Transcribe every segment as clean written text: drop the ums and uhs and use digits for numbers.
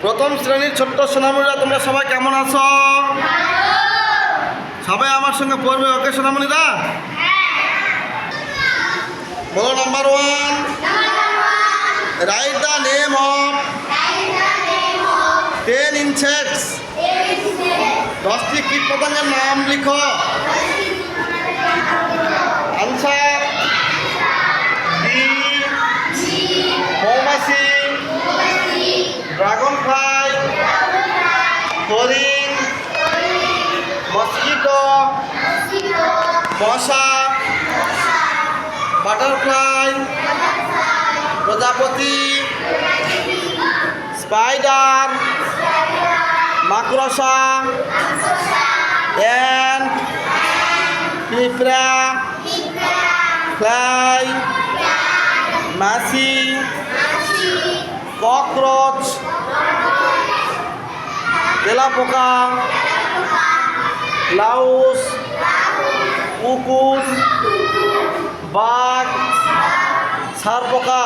প্রথম শ্রেণীর ছোট্ট সোনামণিরা তোমরা সবাই কেমন আছো? সবাই আমার সঙ্গে পড়বে, ওকে সোনামণিরা? বলো number 1, write the name of 10 insects. 10টি কীট পতঙ্গের নাম লিখো। আনসার বি, মৌমাছি, ড্রাগন ফ্লাই, হরিণ, মস্কিটো, মশা, বাটারফ্লাই, প্রজাপতি, স্পাইডার, মাকড়সা, অ্যান্ট, পিঁপড়া, ফ্লাই, মাছি, ককরোচ, তেলাপোকা, লাউস, কুকুর, বাঘ, ছারপোকা।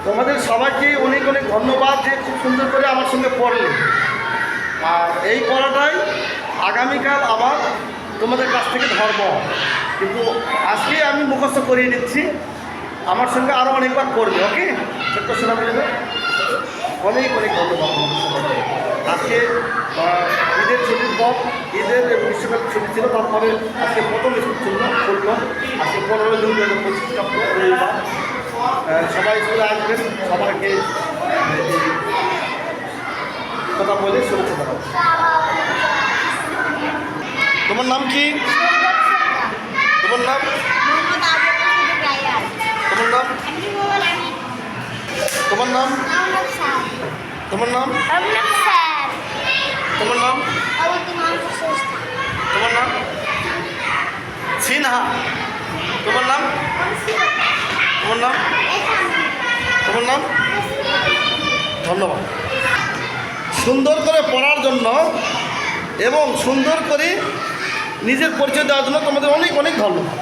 তোমাদের সবাইকে অনেক অনেক ধন্যবাদ যে খুব সুন্দর করে আমার সঙ্গে পড়লে। আর এই পড়াটাই আগামীকাল আবার তোমাদের কাছ থেকে ধর্ম, কিন্তু আজকে আমি মুখস্থ করিয়ে নিচ্ছি, আমার সঙ্গে আরও অনেকবার পড়বে। ওকে ছোট্ট শোনা বলে অনেক অনেক ধন্যবাদ। আজকে ঈদের ছুটির পর, ঈদের গ্রীষ্মকাল ছুটি ছিল, তারপরে আজকে প্রথম স্কুল খুলল। আজকে 15 জুন 2025 রবিবার। সবাই স্কুলে আসবেন, সবাইকে কথা বলে শুনেছে। তোমার নাম কি? তোমার নাম? তোমার নাম? তোমার নাম? তোমার নাম? তোমার নাম? তোমার নাম? সিনহা। তোমার নাম? তোমার নাম? তোমার নাম? ধন্যবাদ। সুন্দর করে পড়ার জন্য এবং সুন্দর করে নিজের পরিচয় দেওয়ার জন্য তোমাদের অনেক অনেক ধন্যবাদ।